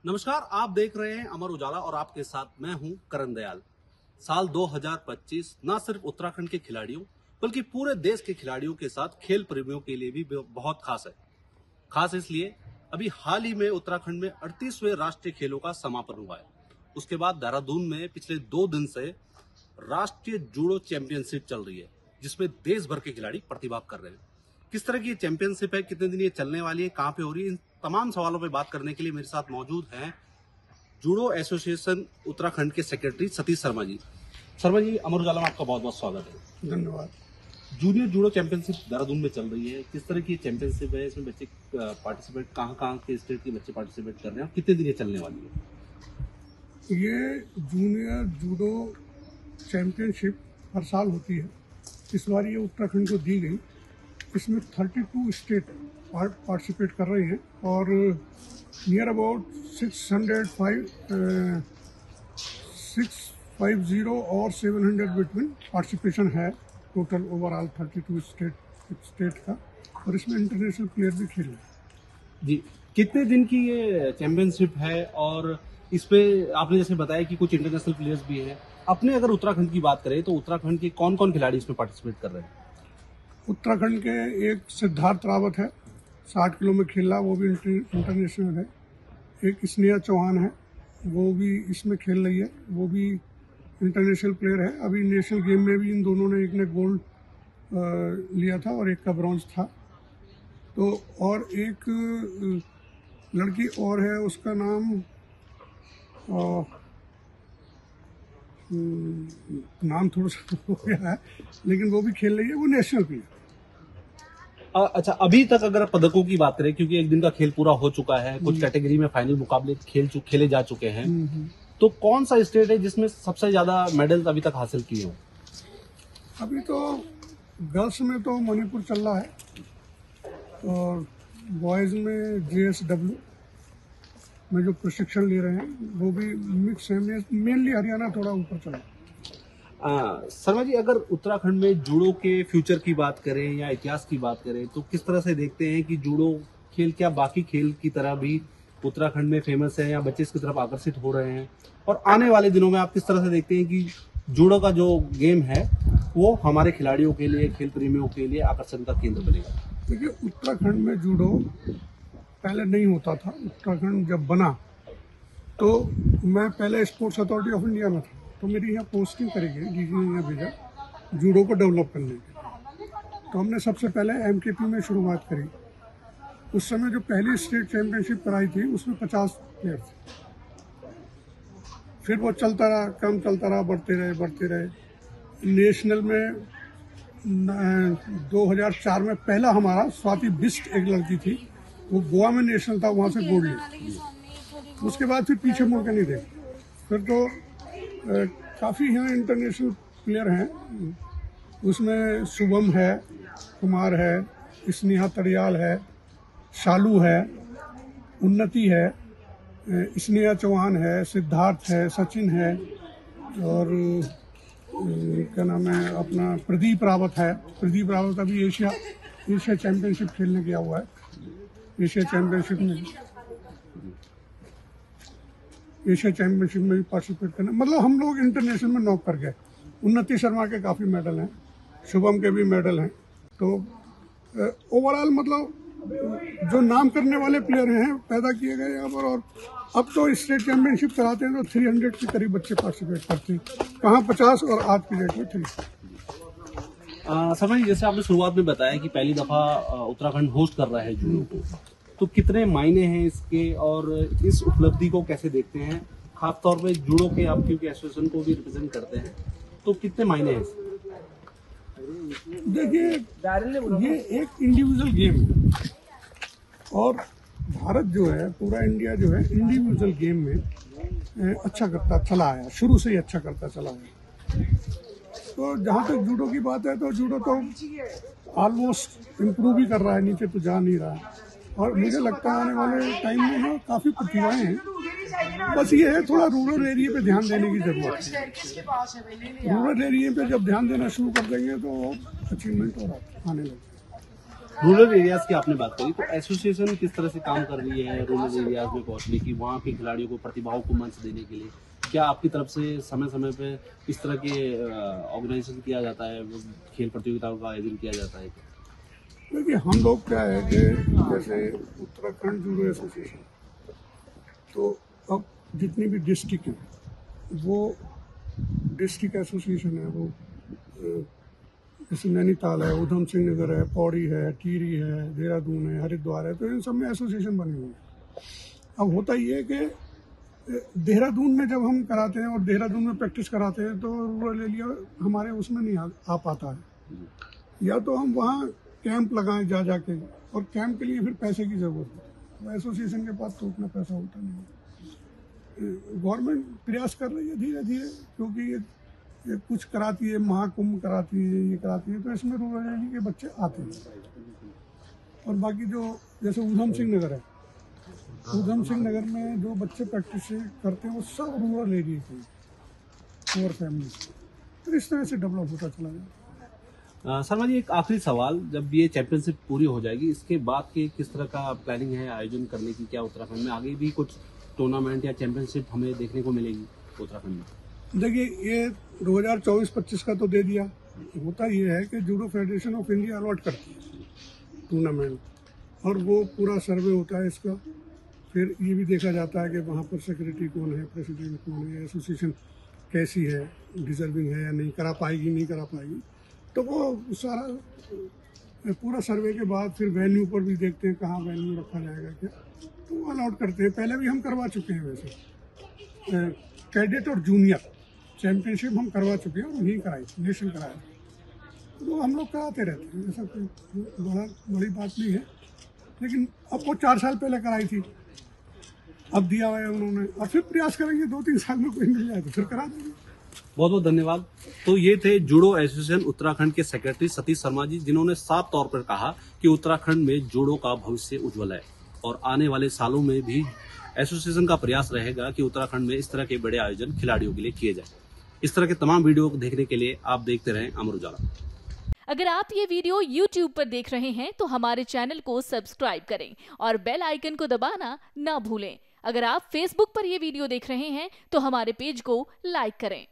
नमस्कार, आप देख रहे हैं अमर उजाला और आपके साथ मैं हूं करण दयाल। साल 2025 न सिर्फ उत्तराखंड के खिलाड़ियों बल्कि पूरे देश के खिलाड़ियों के साथ खेल प्रेमियों के लिए भी बहुत खास है। खास इसलिए अभी हाल ही में उत्तराखंड में 38वें राष्ट्रीय खेलों का समापन हुआ है। उसके बाद देहरादून में पिछले 2 दिन से राष्ट्रीय जूडो चैंपियनशिप चल रही है, जिसमें देश भर के खिलाड़ी प्रतिभाग कर रहे हैं। किस तरह की ये चैंपियनशिप है, कितने दिन ये चलने वाली है, कहाँ पे हो रही है, इन तमाम सवालों पे बात करने के लिए मेरे साथ मौजूद हैं जूडो एसोसिएशन उत्तराखंड के सेक्रेटरी सतीश शर्मा जी। शर्मा जी, अमर उजाला में आपका बहुत बहुत स्वागत है। धन्यवाद। जूनियर जूडो चैंपियनशिप देहरादून में चल रही है, किस तरह की चैंपियनशिप है, इसमें बच्चे पार्टिसिपेट कहाँ के स्टेट के बच्चे पार्टिसिपेट कर रहे हैं, कितने दिन ये चलने वाली है? ये जूनियर जूडो चैंपियनशिप हर साल होती है। इस बार ये उत्तराखंड को दी गई। इसमें 32 स्टेट पार्टिसिपेट कर रहे हैं और नियर अबाउट 650 और 700 बिटवीन पार्टिसिपेशन है टोटल ओवरऑल 32 स्टेट का। और इसमें इंटरनेशनल प्लेयर भी खेल रहे हैं। जी, कितने दिन की ये चैंपियनशिप है और इस पे आपने जैसे बताया कि कुछ इंटरनेशनल प्लेयर्स भी हैं। अपने अगर उत्तराखंड की बात करें तो उत्तराखंड के कौन कौन खिलाड़ी इसमें पार्टिसिपेट कर रहे हैं? उत्तराखंड के एक सिद्धार्थ रावत है, 60 किलो में खेल रहा, वो भी इंटरनेशनल है। एक स्नेहा चौहान है, वो भी इसमें खेल रही है, वो भी इंटरनेशनल प्लेयर है। अभी नेशनल गेम में भी इन दोनों ने, एक ने गोल्ड लिया था और एक का ब्रॉन्ज था। तो और एक लड़की और है, उसका नाम नाम थोड़ा सा हो गया है, लेकिन वो भी खेल रही है, वो नेशनल प्लेयर। अच्छा, अभी तक अगर पदकों की बात करें, क्योंकि एक दिन का खेल पूरा हो चुका है, कुछ कैटेगरी में फाइनल मुकाबले खेले जा चुके हैं, तो कौन सा स्टेट है जिसमें सबसे ज्यादा मेडल अभी तक हासिल किए हो? अभी तो गर्ल्स में तो मणिपुर चल रहा है और बॉयज में JSW में जो प्रशिक्षण ले रहे हैं वो भी मिक्स है। मेनली हरियाणा थोड़ा ऊपर चला। शर्मा जी, अगर उत्तराखंड में जूडो के फ्यूचर की बात करें या इतिहास की बात करें तो किस तरह से देखते हैं कि जूडो खेल क्या बाकी खेल की तरह भी उत्तराखंड में फेमस है या बच्चे इसकी तरफ आकर्षित हो रहे हैं? और आने वाले दिनों में आप किस तरह से देखते हैं कि जूडो का जो गेम है वो हमारे खिलाड़ियों के लिए, खेल प्रेमियों के लिए आकर्षण का केंद्र बनेगा? देखिए, उत्तराखंड में जूडो पहले नहीं होता था। उत्तराखंड जब बना तो मैं पहले स्पोर्ट्स अथॉरिटी ऑफ इंडिया में था, तो मेरी यहाँ पोस्टिंग करी गई, DG ने यहाँ भेजा जूडो को डेवलप करने के। तो हमने सबसे पहले MKP में शुरुआत करी। उस समय जो पहली स्टेट चैंपियनशिप कराई थी उसमें 50 प्लेयर थे। फिर वो चलता रहा, कम चलता रहा, बढ़ते रहे। नेशनल में 2004 में पहला हमारा स्वाति बिस्ट एक लड़की थी, वो गोवा में नेशनल था, वहाँ से गोल्ड लिया। उसके बाद फिर पीछे मुड़ के नहीं देखे। फिर तो काफ़ी यहाँ इंटरनेशनल प्लेयर हैं। उसमें शुभम है, कुमार है, स्नेहा तड़ियाल है, शालू है, उन्नति है, स्नेहा चौहान है, सिद्धार्थ है, सचिन है और क्या नाम है अपना प्रदीप रावत है। प्रदीप रावत अभी एशिया चैंपियनशिप खेलने गया हुआ है। एशिया चैंपियनशिप में भी पार्टिसिपेट करना, मतलब हम लोग इंटरनेशनल में नॉक कर गए। उन्नति शर्मा के काफ़ी मेडल हैं, शुभम के भी मेडल हैं। तो ओवरऑल मतलब जो नाम करने वाले प्लेयर हैं पैदा किए गए यहाँ पर। और अब तो स्टेट चैंपियनशिप कराते हैं तो 300 के करीब बच्चे पार्टिसिपेट करते हैं, कहाँ 50 और आज की डेट में 300। समझ, जैसे आपने शुरुआत में बताया कि पहली दफा उत्तराखंड होस्ट कर रहा है जूडो को, तो कितने मायने हैं इसके और इस उपलब्धि को कैसे देखते हैं? खासतौर पे जूडो के आप क्योंकि एसोसिएशन को भी रिप्रेजेंट करते हैं, तो कितने मायने हैं इसके? देखिए, ये एक इंडिविजुअल गेम है और भारत जो है, पूरा इंडिया जो है इंडिविजुअल गेम में अच्छा करता चला आया, शुरू से ही अच्छा करता चला आया। तो जहाँ तक जूडो की बात है तो जूडो तो ऑलमोस्ट इम्प्रूव ही कर रहा है, नीचे तो जा नहीं रहा है। और मुझे लगता है आने वाले टाइम में ना काफ़ी प्रतिभाएं हैं। बस ये है थोड़ा रूरल एरिया पे ध्यान देने की ज़रूरत है। रूरल एरिया पे जब ध्यान देना शुरू कर देंगे तो अचीवमेंट और आने लगेगा। रूरल एरियाज की आपने बात करी, तो एसोसिएशन किस तरह से काम कर रही है रूरल एरियाज में पहुंचने की, वहाँ के खिलाड़ियों को, प्रतिभाओं को मंच देने के लिए? क्या आपकी तरफ से समय समय पे इस तरह के ऑर्गेनाइजेशन किया जाता है, खेल प्रतियोगिताओं का आयोजन किया जाता है? देखिए, हम लोग क्या है कि जैसे उत्तराखंड जूडो एसोसिएशन, तो अब जितनी भी डिस्ट्रिक्ट हैं वो डिस्ट्रिक्ट एसोसिएशन है, वो जैसे नैनीताल है, उधम सिंह नगर है, पौड़ी है, टिहरी है, देहरादून है, हरिद्वार है, तो इन सब में एसोसिएशन बने हुए हैं। अब होता ये है कि देहरादून में जब हम कराते हैं और देहरादून में प्रैक्टिस कराते हैं तो रूरल एरिया हमारे उसमें नहीं आ पाता है, या तो हम वहाँ कैंप लगाएं जा जाके, और कैंप के लिए फिर पैसे की ज़रूरत है, तो एसोसिएशन के पास तो उतना पैसा होता नहीं है। गवर्नमेंट प्रयास कर रही है धीरे धीरे, क्योंकि ये कुछ कराती है, महाकुंभ कराती है, ये कराती है, तो इसमें रूरल एरिया के बच्चे आते हैं। और बाकी जो जैसे उधम सिंह नगर है, उधम सिंह नगर में जो बच्चे प्रैक्टिस करते हैं वो सब रूरल एरिया के पुअर फैमिली, तो इस तरह से डेवलप होता चला जाए। शर्मा जी, एक आखिरी सवाल, जब ये चैंपियनशिप पूरी हो जाएगी, इसके बाद के किस तरह का प्लानिंग है आयोजन करने की? क्या उत्तराखंड में आगे भी कुछ टूर्नामेंट या चैंपियनशिप हमें देखने को मिलेगी उत्तराखंड में? देखिए, ये 2024-25 का तो दे दिया। होता ये है कि judo federation of India allot करती है टूर्नामेंट, और वो पूरा सर्वे होता है इसका, फिर ये भी देखा जाता है कि वहाँ पर सेक्रेटरी कौन है, प्रेसिडेंट कौन है, एसोसिएशन कैसी है, डिजर्विंग है या नहीं, करा पाएगी नहीं करा पाएगी, तो वो सारा पूरा सर्वे के बाद फिर वेन्यू पर भी देखते हैं कहाँ वेन्यू रखा जाएगा क्या, तो वो अलॉट करते हैं। पहले भी हम करवा चुके हैं, वैसे कैडेट और जूनियर चैंपियनशिप हम करवा चुके हैं, वहीं कराई, नेशनल कराया, तो हम लोग कराते रहते हैं, ऐसा कोई बड़ी बात नहीं है। लेकिन अब वो 4 साल पहले कराई थी, अब दिया हुआ है उन्होंने, और फिर प्रयास करेंगे 2-3 साल में कोई मिल जाए तो फिर करा देंगे। बहुत बहुत धन्यवाद। तो ये थे जूडो एसोसिएशन उत्तराखंड के सेक्रेटरी सतीश शर्मा जी, जिन्होंने साफ तौर पर कहा कि उत्तराखंड में जूडो का भविष्य उज्जवल है, और आने वाले सालों में भी एसोसिएशन का प्रयास रहेगा कि उत्तराखंड में इस तरह के बड़े आयोजन खिलाड़ियों के लिए किए जाए। इस तरह के तमाम वीडियो को देखने के लिए आप देखते रहें अमर उजाला। अगर आप ये वीडियो YouTube पर देख रहे हैं तो हमारे चैनल को सब्सक्राइब करें और बेल आइकन को दबाना ना भूलें। अगर आप Facebook पर ये वीडियो देख रहे हैं तो हमारे पेज को लाइक करें।